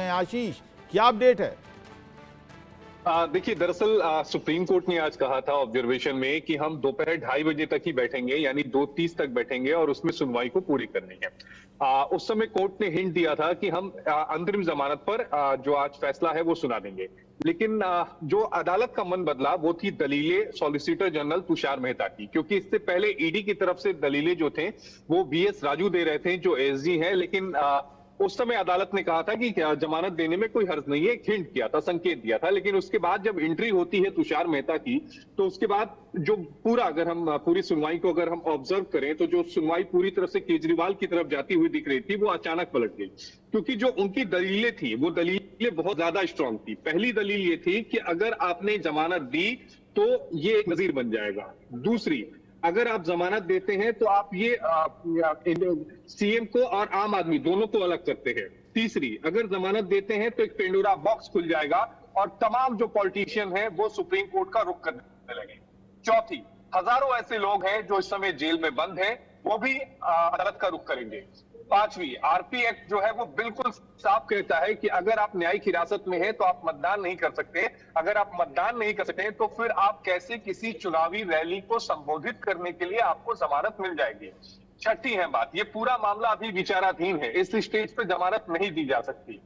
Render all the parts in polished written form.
आशीष, क्या अपडेट है? देखिए, दरअसल सुप्रीम कोर्ट ने आज कहा था ऑब्जर्वेशन में कि हम दोपहर 2:30 बजे तक ही बैठेंगे, यानी 2:30 तक बैठेंगे और उसमें सुनवाई को पूरी करनी है। उस समय कोर्ट ने हिंट दिया था कि हम अंतरिम जमानत पर जो आज फैसला है वो सुना देंगे। लेकिन जो अदालत का मन बदला वो थी दलीलें सॉलिसिटर जनरल तुषार मेहता की, क्योंकि इससे पहले ईडी की तरफ से दलीलें जो थे वो बीएस राजू दे रहे थे, जो एसजी हैं। लेकिन उस समय अदालत ने कहा था कि जमानत देने में कोई हर्ज नहीं है, एक हिंट किया था, संकेत दिया था। लेकिन उसके बाद जब एंट्री होती है तुषार मेहता की, तो उसके बाद जो पूरा, अगर हम पूरी सुनवाई को अगर हम ऑब्जर्व करें, तो जो सुनवाई पूरी तरह से केजरीवाल की तरफ जाती हुई दिख रही थी, वो अचानक पलट गई। क्योंकि जो उनकी दलीलें थी वो दलीलें बहुत ज्यादा स्ट्रांग थी। पहली दलील ये थी कि अगर आपने जमानत दी तो ये एक नजीर बन जाएगा। दूसरी, अगर आप जमानत देते हैं तो आप ये सीएम को और आम आदमी दोनों को अलग करते हैं। तीसरी, अगर जमानत देते हैं तो एक पेंडोरा बॉक्स खुल जाएगा और तमाम जो पॉलिटिशियन हैं वो सुप्रीम कोर्ट का रुख करने लगे। चौथी, हजारों ऐसे लोग हैं जो इस समय जेल में बंद हैं, वो भी अदालत का रुख करेंगे। पांचवी, आरपी एक्ट जो है वो बिल्कुल साफ कहता है कि अगर आप न्यायिक हिरासत में हैं तो आप मतदान नहीं कर सकते। अगर आप मतदान नहीं कर सकते तो फिर आप कैसे किसी चुनावी रैली को संबोधित करने के लिए आपको जमानत मिल जाएगी। छठी है बात, ये पूरा मामला अभी विचाराधीन है, इस स्टेज पे जमानत नहीं दी जा सकती।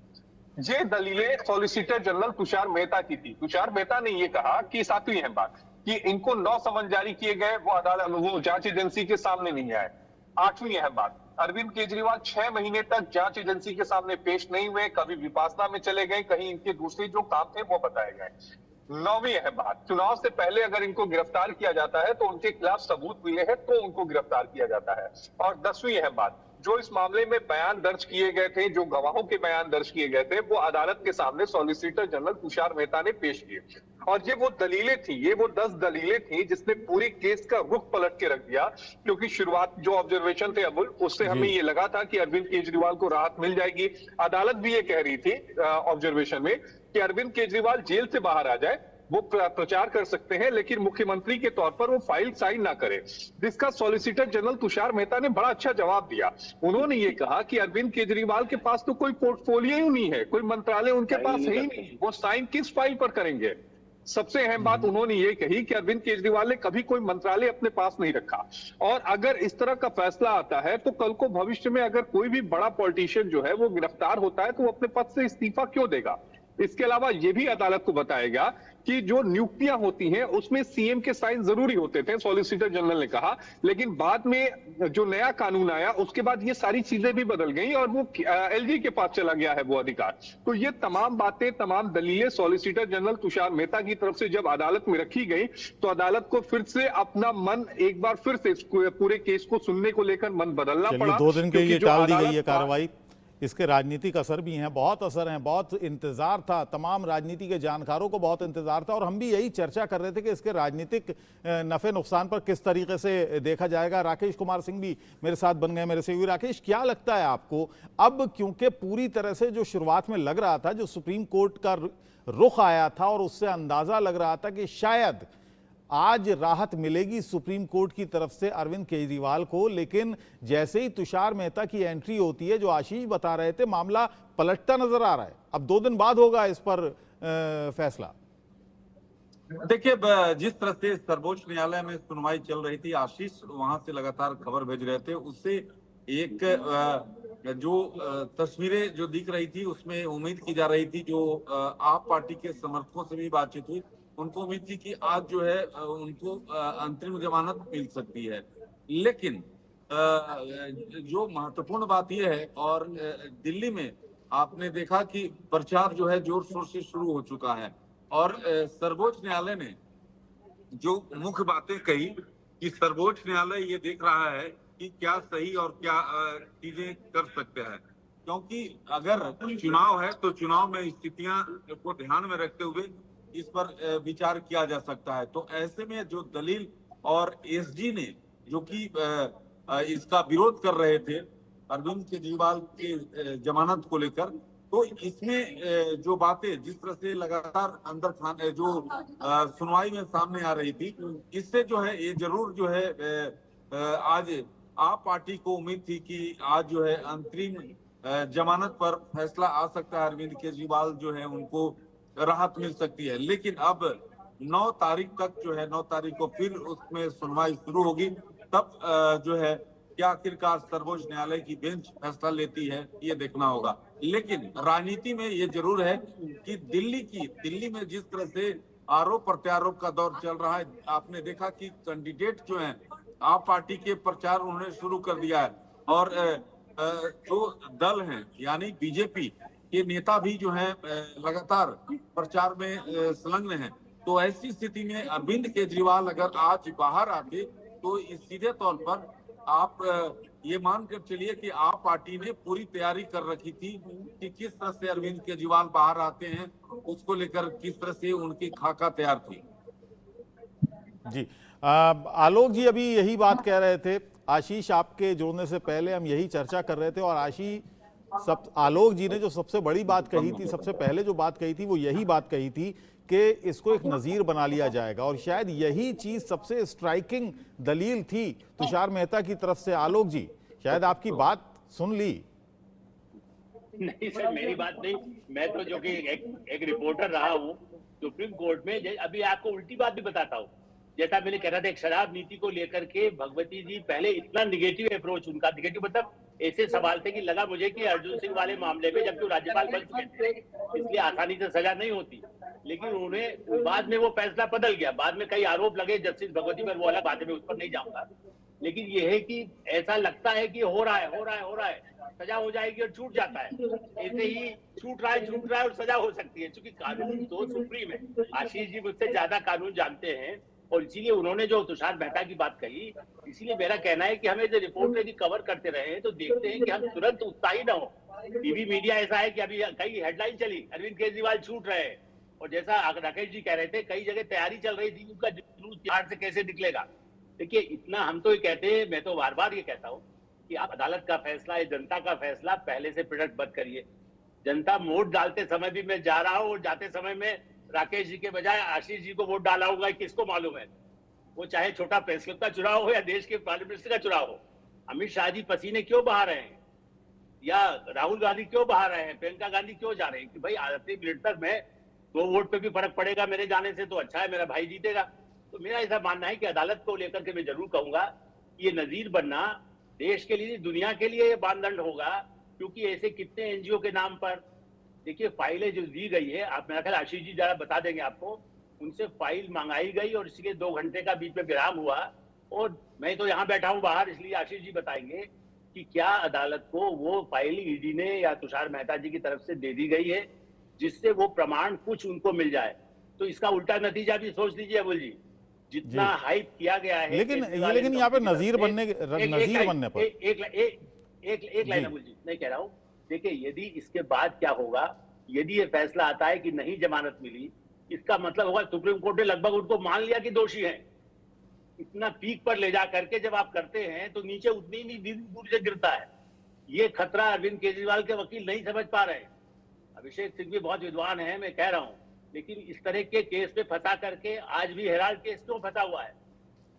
ये दलीलें सॉलिसिटर जनरल तुषार मेहता की थी। तुषार मेहता ने ये कहा कि सातवीं है बात कि इनको 9 समन जारी किए गए, वो अदालत, वो जांच एजेंसी के सामने नहीं आए। आठवीं है बात, अरविंद केजरीवाल 6 महीने तक जांच एजेंसी के सामने पेश नहीं हुए, कभी विपासना में चले गए, कहीं इनके दूसरे जो काम थे वो बताए गए। नौवीं है बात, चुनाव से पहले अगर इनको गिरफ्तार किया जाता है तो उनके खिलाफ सबूत मिले हैं तो उनको गिरफ्तार किया जाता है। और 10वीं है बात, जो इस मामले में बयान दर्ज किए गए थे, जो गवाहों के बयान दर्ज किए गए थे, वो अदालत के सामने सॉलिसिटर जनरल तुषार मेहता ने पेश किए। और ये वो दलीलें थी, ये वो 10 दलीलें थी जिसने पूरी केस का रुख पलट के रख दिया। क्योंकि शुरुआत जो ऑब्जर्वेशन थे अबुल, उससे हमें ये लगा था कि अरविंद केजरीवाल को राहत मिल जाएगी। अदालत भी ये कह रही थी ऑब्जर्वेशन में कि अरविंद केजरीवाल जेल से बाहर आ जाए, वो प्रचार कर सकते हैं, लेकिन मुख्यमंत्री के तौर पर वो फाइल साइन ना करे। जिसका सॉलिसिटर जनरल तुषार मेहता ने बड़ा अच्छा जवाब दिया। उन्होंने ये कहा कि अरविंद केजरीवाल के पास तो कोई पोर्टफोलियो ही नहीं है, कोई मंत्रालय उनके पास है ही नहीं, वो साइन किस फाइल पर करेंगे। सबसे अहम बात उन्होंने ये कही कि अरविंद केजरीवाल ने कभी कोई मंत्रालय अपने पास नहीं रखा। और अगर इस तरह का फैसला आता है तो कल को भविष्य में अगर कोई भी बड़ा पॉलिटिशियन जो है वो गिरफ्तार होता है तो वो अपने पद से इस्तीफा क्यों देगा। इसके अलावा ये भी अदालत को बताएगा कि जो नियुक्तियां होती हैं उसमें सीएम के साइन जरूरी होते थे, सॉलिसिटर जनरल ने कहा। लेकिन बाद में जो नया कानून आया उसके बाद ये सारी चीजें भी बदल गई और वो एलजी के पास चला गया है वो अधिकार। तो ये तमाम बातें, तमाम दलीलें सॉलिसिटर जनरल तुषार मेहता की तरफ से जब अदालत में रखी गई तो अदालत को फिर से अपना मन, एक बार फिर से पूरे केस को सुनने को लेकर मन बदलना पड़ा। 2 दिन के लिए टाल दी गई है कार्रवाई। इसके राजनीतिक असर भी हैं, बहुत असर हैं, बहुत इंतजार था, तमाम राजनीति के जानकारों को बहुत इंतजार था और हम भी यही चर्चा कर रहे थे कि इसके राजनीतिक नफे नुकसान पर किस तरीके से देखा जाएगा। राकेश कुमार सिंह भी मेरे साथ बन गए मेरे से। राकेश, क्या लगता है आपको अब, क्योंकि पूरी तरह से जो शुरुआत में लग रहा था, जो सुप्रीम कोर्ट का रुख आया था और उससे अंदाजा लग रहा था कि शायद आज राहत मिलेगी सुप्रीम कोर्ट की तरफ से अरविंद केजरीवाल को, लेकिन जैसे ही तुषार मेहता की एंट्री होती है, जो आशीष बता रहे थे, मामला पलटता नजर आ रहा है। अब 2 दिन बाद होगा इस पर फैसला। देखिए, जिस तरह से सर्वोच्च न्यायालय में सुनवाई चल रही थी, आशीष वहां से लगातार खबर भेज रहे थे, उससे एक जो तस्वीरें जो दिख रही थी उसमें उम्मीद की जा रही थी, जो आप पार्टी के समर्थकों से भी बातचीत हुई, उनको उम्मीद थी कि आज जो है उनको अंतरिम जमानत मिल सकती है। लेकिन जो महत्वपूर्ण बात यह है, और दिल्ली में आपने देखा कि प्रचार जो है जोर शोर से शुरू हो चुका है और सर्वोच्च न्यायालय ने जो मुख्य बातें कही कि सर्वोच्च न्यायालय ये देख रहा है कि क्या सही और क्या चीजें कर सकते हैं, क्योंकि अगर चुनाव है तो चुनाव में स्थितियां को ध्यान में रखते हुए इस पर विचार किया जा सकता है। तो ऐसे में जो दलील और एसजी ने जो कि इसका विरोध कर रहे थे अरविंद केजरीवाल के जमानत को लेकर, तो इसमें जो बातें जिस तरह से लगातार अंदर खाने जो सुनवाई में सामने आ रही थी, इससे जो है ये जरूर जो है आज आप पार्टी को उम्मीद थी कि आज जो है अंतरिम जमानत पर फैसला आ सकता है, अरविंद केजरीवाल जो है उनको राहत मिल सकती है। लेकिन अब 9 तारीख तक जो है, 9 तारीख को फिर उसमें सुनवाई शुरू होगी, तब जो है क्या आखिरकार सर्वोच्च न्यायालय की बेंच फैसला लेती है, ये देखना होगा। लेकिन राजनीति में ये जरूर है कि दिल्ली में जिस तरह से आरोप प्रत्यारोप का दौर चल रहा है, आपने देखा कि कैंडिडेट जो हैं आप पार्टी के प्रचार उन्होंने शुरू कर दिया है, और जो दल हैं यानी बीजेपी के नेता भी जो हैं लगातार प्रचार में संलग्न हैं। तो ऐसी स्थिति में अरविंद केजरीवाल अगर आज बाहर आते तो इस सीधे तौर पर आप ये मान कर चलिए कि आप पार्टी ने पूरी तैयारी कर रखी थी कि किस तरह से अरविंद केजरीवाल बाहर आते हैं, उसको लेकर किस तरह से उनकी खाका तैयार थी। जी आलोक जी अभी यही बात कह रहे थे, आशीष आपके जोड़ने से पहले हम यही चर्चा कर रहे थे, और आलोक जी ने जो सबसे बड़ी बात कही थी, सबसे पहले जो बात कही थी वो यही बात कही थी कि इसको एक नजीर बना लिया जाएगा, और शायद यही चीज सबसे स्ट्राइकिंग दलील थी तुषार मेहता की तरफ से। आलोक जी शायद आपकी बात सुन ली। नहीं सर, मेरी बात नहीं, मैं तो जो कि एक रिपोर्टर रहा हूँ सुप्रीम कोर्ट में। अभी आपको उल्टी बात भी बताता हूँ, जैसा मैंने कहा था, एक शराब नीति को लेकर के भगवती जी पहले इतना निगेटिव अप्रोच उनका, निगेटिव मतलब ऐसे सवाल थे कि लगा मुझे कि अर्जुन सिंह वाले मामले में जब तो राज्यपाल बन चुके थे इसलिए आसानी से सजा नहीं होती, लेकिन उन्हें बाद में वो फैसला बदल गया। बाद में कई आरोप लगे जस्टिस भगवती पर, वो अलग बात है, मैं उस पर नहीं जाऊंगा। लेकिन ये है कि ऐसा लगता है कि हो रहा है, सजा हो जाएगी और छूट जाता है। ऐसे ही छूट रहा है और सजा हो सकती है, क्योंकि कानून तो सुप्रीम है। आशीष जी मुझसे ज्यादा कानून जानते हैं, और इसीलिए उन्होंने जो तुषार मेहता की बात कही, इसीलिए मेरा कहना है कि हमें जो रिपोर्टर की कवर करते रहे हैं तो देखते हैं कि हम तुरंत उत्साही न हो। टीवी मीडिया ऐसा है कि अभी कई हेडलाइन चली, अरविंद केजरीवाल छूट रहे हैं, और जैसा राकेश जी कह रहे थे, कई जगह तैयारी चल रही थी उनका जुलूस बिहार से कैसे निकलेगा। देखिए इतना हम तो ये कहते हैं, मैं तो बार बार ये कहता हूँ कि आप अदालत का फैसला है, जनता का फैसला, पहले से प्रोडक्ट मत करिए। जनता वोट डालते समय भी मैं जा रहा हूँ और जाते समय में राकेश जी के बजाय आशीष जी को वोट डाला होगा, किसको मालूम है। वो चाहे छोटा प्रेस क्लब का चुनाव हो या देश के प्राइम मिनिस्टर का चुनाव हो। अमित शाह जी पसीने क्यों बहा रहे हैं, या राहुल गांधी क्यों बहा रहे हैं, प्रियंका गांधी क्यों जा रहे हैं कि भाई आखिरी मिनट तक मैं 2 वोट पे भी फर्क पड़ेगा मेरे जाने से तो अच्छा है, मेरा भाई जीतेगा। तो मेरा ऐसा मानना है कि अदालत को लेकर के मैं जरूर कहूंगा ये नजीर बनना देश के लिए, दुनिया के लिए मानदंड होगा, क्योंकि ऐसे कितने एनजीओ के नाम पर देखिए फाइलें जो दी गई है, आप मेरा ख्याल आशीष जी जरा बता देंगे आपको, उनसे फाइल मंगाई गई और इसके 2 घंटे का बीच में विराम हुआ, और मैं तो यहाँ बैठा हूँ बाहर, इसलिए आशीष जी बताएंगे कि क्या अदालत को वो फाइल ईडी ने या तुषार मेहता जी की तरफ से दे दी गई है जिससे वो प्रमाण कुछ उनको मिल जाए। तो इसका उल्टा नतीजा भी सोच लीजिए अबुल जी, जितना हाइप किया गया है। लेकिन यहाँ पे नजीर बनने पर एक लाइन अबुल जी नहीं कह रहा हूँ। देखिए यदि इसके बाद क्या होगा, यदि ये फैसला आता है कि नहीं जमानत मिली, इसका मतलब होगा सुप्रीम कोर्ट ने लगभग उनको मान लिया कि दोषी हैं। इतना पीक पर ले जा करके जब आप करते हैं तो नीचे उतनी ही दूर से गिरता है। ये खतरा अरविंद केजरीवाल के वकील नहीं समझ पा रहे। अभिषेक सिंह भी बहुत विद्वान है, मैं कह रहा हूं, लेकिन इस तरह के केस पे फंसा करके आज भी हेराल्ड केस क्यों फंसा हुआ है।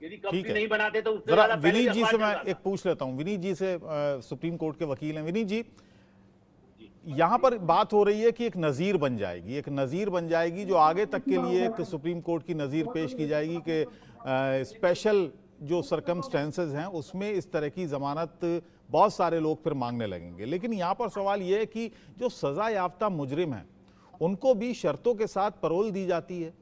यदि कंपनी नहीं बनाते तो उससे ज्यादा पहले विनीत जी से मैं एक पूछ लेता हूं। विनीत जी से सुप्रीम कोर्ट के वकील हैं। विनीत जी, यहाँ पर बात हो रही है कि एक नज़ीर बन जाएगी, एक नज़ीर बन जाएगी जो आगे तक के लिए एक सुप्रीम कोर्ट की नज़ीर पेश की जाएगी कि स्पेशल जो सरकमस्टेंसेस हैं उसमें इस तरह की जमानत बहुत सारे लोग फिर मांगने लगेंगे। लेकिन यहाँ पर सवाल यह है कि जो सजा याफ्ता मुजरिम हैं उनको भी शर्तों के साथ पैरोल दी जाती है।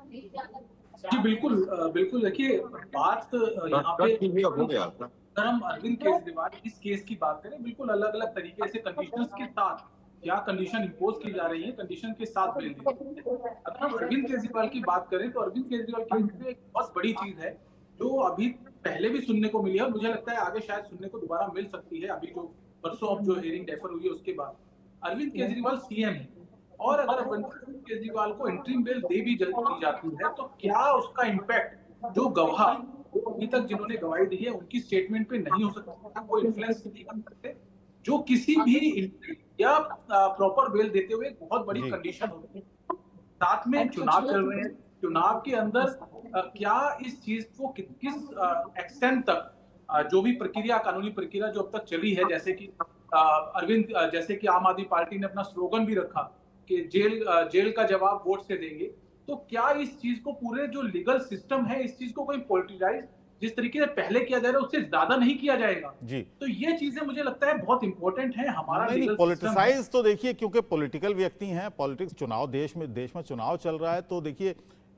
जी बिल्कुल बिल्कुल। देखिए बात यहाँ पे हो गया था, अगर हम अरविंद केजरीवाल इस केस की बात करें, बिल्कुल अलग अलग तरीके से कंडीशंस के साथ क्या कंडीशन इंपोज की जा रही है, कंडीशन के साथ बेल दी। अगर हम अरविंद केजरीवाल की बात करें तो अरविंद केजरीवाल केस में एक बहुत बड़ी चीज है जो अभी पहले भी सुनने को मिली है और मुझे लगता है आगे शायद सुनने को दोबारा मिल सकती है। अभी जो परसों अब जो हियरिंग डेफर हुई है उसके बाद अरविंद केजरीवाल सीएम है, और अगर अरविंद केजरीवाल को इंटरिम बेल दी जाती है तो क्या उसका इम्पैक्ट जो गवाह अभी तक जिन्होंने गवाही दी है उनकी स्टेटमेंट पे नहीं हो सकता, कोई इन्फ्लुएंस नहीं कर सकते, जो किसी भी या प्रॉपर बेल देते हुए बहुत बड़ी कंडीशन होती है। साथ में चुनाव चल रहे हैं, चुनाव के अंदर क्या इस चीज को किस एक्सटेंट तक जो भी प्रक्रिया, कानूनी प्रक्रिया जो अब तक चली है, जैसे कि अरविंद, जैसे कि आम आदमी पार्टी ने अपना स्लोगन भी रखा कि जेल का जवाब वोट से देंगे, तो क्या इस चीज को, पूरे जो लीगल सिस्टम है, इस चीज को कोई पॉलिटिसाइज जिस तरीके से पहले किया जा रहा है उससे ज्यादा नहीं किया जाएगा? जी तो ये चीजें मुझे लगता है बहुत इंपॉर्टेंट है। हमारा नहीं, लीगल पॉलिटिसाइज तो देखिए, क्योंकि पॉलिटिकल व्यक्ति हैं, पॉलिटिक्स, चुनाव, देश में चुनाव चल रहा है, तो देखिए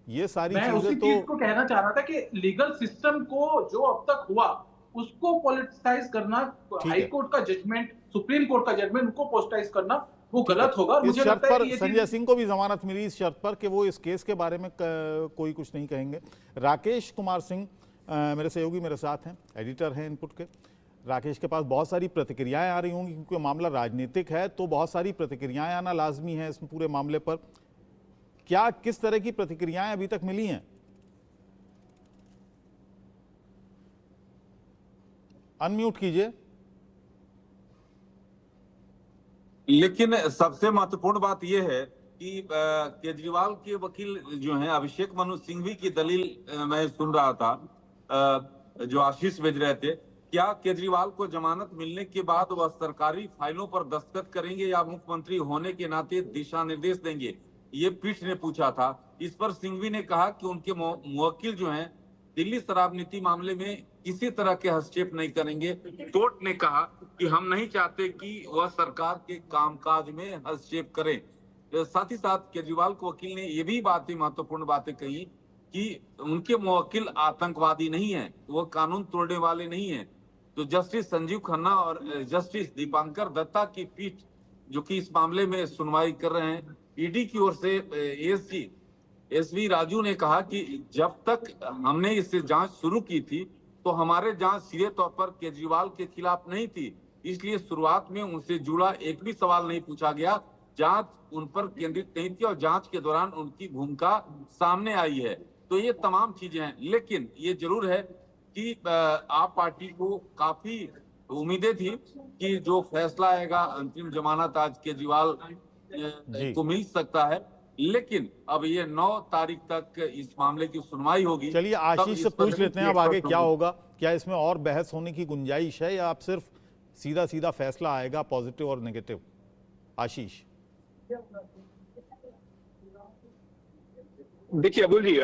ये सारी मैं उसी चीजें चीज तो को कहना चाह रहा था कि लीगल सिस्टम को जो अब तक हुआ उसको पॉलिटिसाइज करना, ठीक हाई है। कोर्ट का जजमेंट, सुप्रीम कोर्ट का जजमेंट, उनको पॉलिटिसाइज करना वो गलत होगा। और इस मुझे शर्त लगता है पर कि ये संजय चीज सिंह को भी जमानत मिली, इस शर्त पर कि वो इस केस के बारे में कोई कुछ नहीं कहेंगे। राकेश कुमार सिंह मेरे सहयोगी मेरे साथ हैं, एडिटर हैं इनपुट के। राकेश के पास बहुत सारी प्रतिक्रियाएं आ रही होंगी, क्योंकि मामला राजनीतिक है तो बहुत सारी प्रतिक्रियाएं आना लाजमी है इस पूरे मामले पर। क्या किस तरह की प्रतिक्रियाएं अभी तक मिली हैं? अनम्यूट कीजिए। लेकिन सबसे महत्वपूर्ण बात यह है कि केजरीवाल के वकील जो हैं अभिषेक मनु सिंघवी की दलील मैं सुन रहा था, जो आशीष भेज रहे थे। क्या केजरीवाल को जमानत मिलने के बाद वह सरकारी फाइलों पर दस्तखत करेंगे या मुख्यमंत्री होने के नाते दिशा निर्देश देंगे, ये पीठ ने पूछा था। इस पर सिंघवी ने कहा कि उनके मुवक्किल जो हैं दिल्ली शराब नीति मामले में किसी तरह के हस्तक्षेप नहीं करेंगे। कोर्ट ने कहा कि हम नहीं चाहते कि वह सरकार के कामकाज में हस्तक्षेप करें। साथ ही साथ केजरीवाल के वकील ने ये भी बातें, महत्वपूर्ण बातें कही कि उनके मुवक्किल आतंकवादी नहीं है, वो कानून तोड़ने वाले नहीं है। तो जस्टिस संजीव खन्ना और जस्टिस दीपांकर दत्ता की पीठ जो कि इस मामले में सुनवाई कर रहे हैं, ईडी की ओर से एएसजी एसवी राजू ने कहा कि जब तक हमने इससे जांच शुरू की थी तो हमारे जांच सीधे तौर पर केजरीवाल के खिलाफ नहीं थी, इसलिए शुरुआत में उनसे जुड़ा एक भी सवाल नहीं पूछा गया। जांच उन पर केंद्रित नहीं थी और जांच के दौरान उनकी भूमिका सामने आई है। तो ये तमाम चीजें हैं, लेकिन ये जरूर है कि आप पार्टी को काफी उम्मीदें थी कि जो फैसला आएगा, अंतिम जमानत आज केजरीवाल को मिल सकता है। लेकिन अब ये 9 तारीख तक इस मामले की सुनवाई होगी। चलिए आशीष से पूछ लेते हैं अब आगे क्या होगा। क्या इसमें और बहस होने की गुंजाइश है या आप सिर्फ सीधा सीधा फैसला आएगा पॉजिटिव और नेगेटिव? आशीष। देखिए अबुल जी,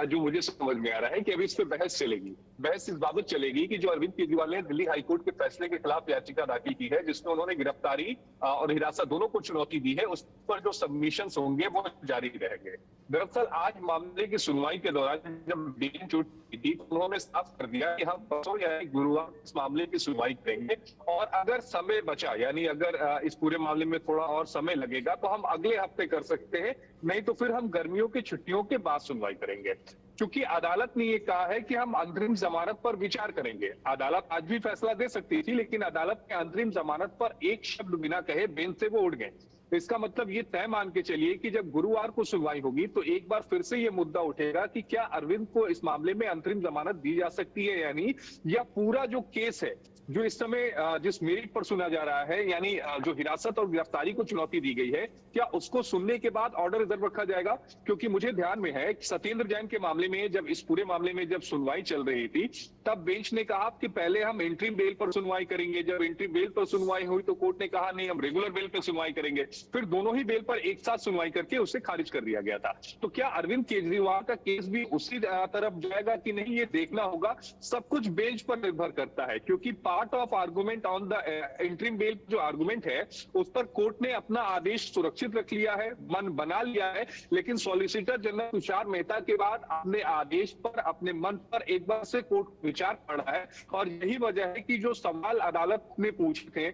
जो मुझे समझ में आ रहा है कि अभी इस पे बहस चलेगी। बहस इस बाबत चलेगी कि जो अरविंद केजरीवाल ने दिल्ली हाईकोर्ट के फैसले के खिलाफ याचिका दाखिल की है, जिसमें उन्होंने गिरफ्तारी और हिरासत दोनों को चुनौती दी है, उस पर जो सबमिशंस होंगे वो जारी रहेंगे। दरअसल आज मामले की सुनवाई के दौरान जब बेंच उठी थी तो उन्होंने साफ कर दिया कि हम परसों यानी गुरुवार इस मामले की सुनवाई करेंगे, और अगर समय बचा, यानी अगर इस पूरे मामले में थोड़ा और समय लगेगा तो हम अगले हफ्ते कर सकते हैं, नहीं तो फिर हम गर्मियों की छुट्टियों के बाद सुनवाई करेंगे। क्योंकि अदालत ने ये कहा है कि हम अंतरिम जमानत पर विचार करेंगे। अदालत आज भी फैसला दे सकती थी, लेकिन अदालत ने अंतरिम जमानत पर एक शब्द बिना कहे बेंच से वो उड़ गए। इसका मतलब ये तय मान के चलिए कि जब गुरुवार को सुनवाई होगी तो एक बार फिर से ये मुद्दा उठेगा कि क्या अरविंद को इस मामले में अंतरिम जमानत दी जा सकती है या नहीं, या पूरा जो केस है जो इस समय जिस मेरिट पर सुना जा रहा है, यानी जो हिरासत और गिरफ्तारी को चुनौती दी गई है, क्या उसको सुनने के बाद ऑर्डर रिजर्व रखा जाएगा? क्योंकि मुझे ध्यान में है कि सत्येंद्र जैन के मामले में, जब इस पूरे मामले में जब सुनवाई चल रही थी, तब बेंच ने कहा कि पहले हम इंटरिम बेल पर सुनवाई करेंगे। जब इंटरिम बेल पर सुनवाई हुई तो कोर्ट ने कहा नहीं, हम रेगुलर बेल पर सुनवाई करेंगे। फिर दोनों ही बेल पर एक साथ सुनवाई करके उसे खारिज कर दिया गया था। तो क्या अरविंद केजरीवाल का केस भी उसी तरफ जाएगा कि नहीं, ये देखना होगा। सब कुछ बेंच पर निर्भर करता है, क्योंकि part of argument on the interim bell जो आर्गुमेंट है उस पर कोर्ट ने अपना आदेश सुरक्षित रख लिया है, मन बना लिया है, लेकिन सॉलिसिटर जनरल तुषार मेहता के बाद अपने आदेश पर, अपने मन पर एक बार से कोर्ट विचार पड़ा है। और यही वजह है कि जो सवाल अदालत ने पूछे थे,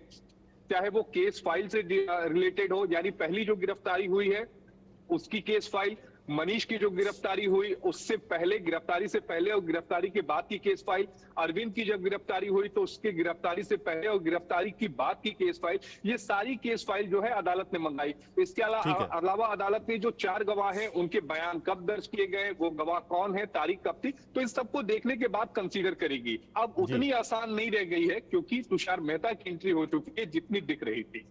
चाहे वो केस फाइल से रिलेटेड हो, यानी पहली जो गिरफ्तारी हुई है उसकी केस फाइल, मनीष की जो गिरफ्तारी हुई उससे पहले, गिरफ्तारी से पहले और गिरफ्तारी के बाद की केस फाइल, अरविंद की जब गिरफ्तारी हुई तो उसके गिरफ्तारी से पहले और गिरफ्तारी की बाद की केस फाइल, ये सारी केस फाइल जो है अदालत ने मंगाई। इसके अलावा अदालत ने जो 4 गवाह हैं उनके बयान कब दर्ज किए गए, वो गवाह कौन है, तारीख कब थी, तो इन सबको देखने के बाद कंसीडर करेगी। अब उतनी आसान नहीं रह गई है, क्योंकि तुषार मेहता की एंट्री हो चुकी है जितनी दिख रही थी।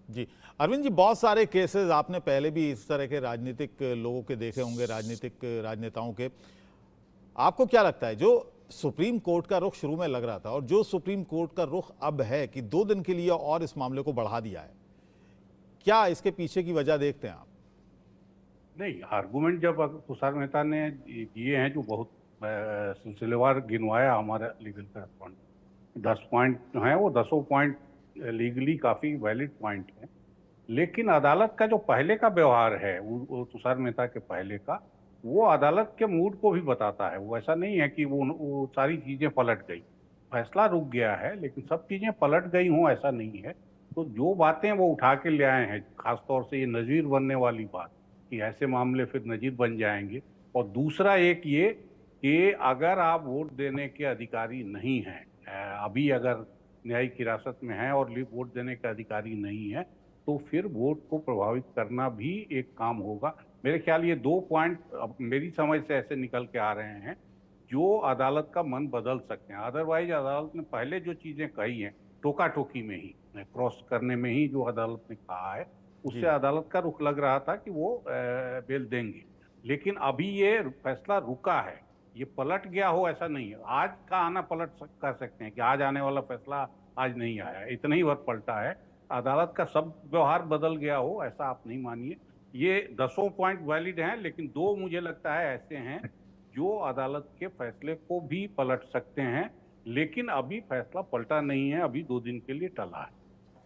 जी अरविंद जी, बहुत सारे केसेस आपने पहले भी इस तरह के राजनीतिक लोगों के देखे होंगे, राजनेताओं के। आपको क्या लगता है जो सुप्रीम कोर्ट का रुख शुरू में लग रहा था और जो सुप्रीम कोर्ट का रुख अब है कि 2 दिन के लिए और इस मामले को बढ़ा दिया है, क्या इसके पीछे की वजह देखते हैं आप? नहीं, आर्गुमेंट जब तुषार मेहता ने दिए हैं जो बहुत सिलसिलेवार गिनवाया हमारा लीगल करस्पॉन्डेंट, 10 पॉइंट हैं, वो 10 पॉइंट लीगली काफ़ी वैलिड पॉइंट हैं। लेकिन अदालत का जो पहले का व्यवहार है, वो तुषार मेहता के पहले का, वो अदालत के मूड को भी बताता है। वो ऐसा नहीं है कि वो सारी चीज़ें पलट गई, फैसला रुक गया है लेकिन सब चीज़ें पलट गई हों, ऐसा नहीं है। तो जो बातें वो उठा के ले आए हैं, खासतौर से ये नज़ीर बनने वाली बात कि ऐसे मामले फिर नज़ीर बन जाएंगे, और दूसरा एक ये कि अगर आप वोट देने के अधिकारी नहीं हैं, अभी अगर न्यायिक हिरासत में हैं और वोट देने के अधिकारी नहीं है, तो फिर वोट को प्रभावित करना भी एक काम होगा। मेरे ख्याल ये 2 पॉइंट अब मेरी समझ से ऐसे निकल के आ रहे हैं जो अदालत का मन बदल सकते हैं। अदरवाइज अदालत ने पहले जो चीज़ें कही हैं, टोका टोकी में ही, क्रॉस करने में ही जो अदालत ने कहा है, उससे अदालत का रुख लग रहा था कि वो बेल देंगे। लेकिन अभी ये फैसला रुका है, ये पलट गया हो ऐसा नहीं है। आज का आना पलट कर सकते हैं कि आज आने वाला फैसला आज नहीं आया, इतना ही वक्त पलटा है। अदालत का सब व्यवहार बदल गया हो ऐसा आप नहीं मानिए। ये 10 पॉइंट वैलिड हैं, लेकिन 2 मुझे लगता है ऐसे हैं जो अदालत के फैसले को भी पलट सकते हैं। लेकिन अभी फैसला पलटा नहीं है, अभी 2 दिन के लिए टला है।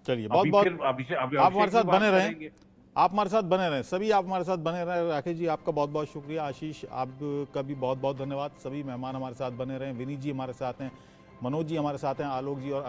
चलिए, बहुत बहुत आप हमारे साथ बने रहें, आप हमारे साथ बने रहें, सभी आप हमारे साथ बने रहें। राकेश जी, आपका बहुत बहुत शुक्रिया। आशीष, आपका भी बहुत बहुत धन्यवाद। सभी मेहमान हमारे साथ बने रहें। विनीत जी हमारे साथ हैं, मनोज जी हमारे साथ हैं, आलोक जी और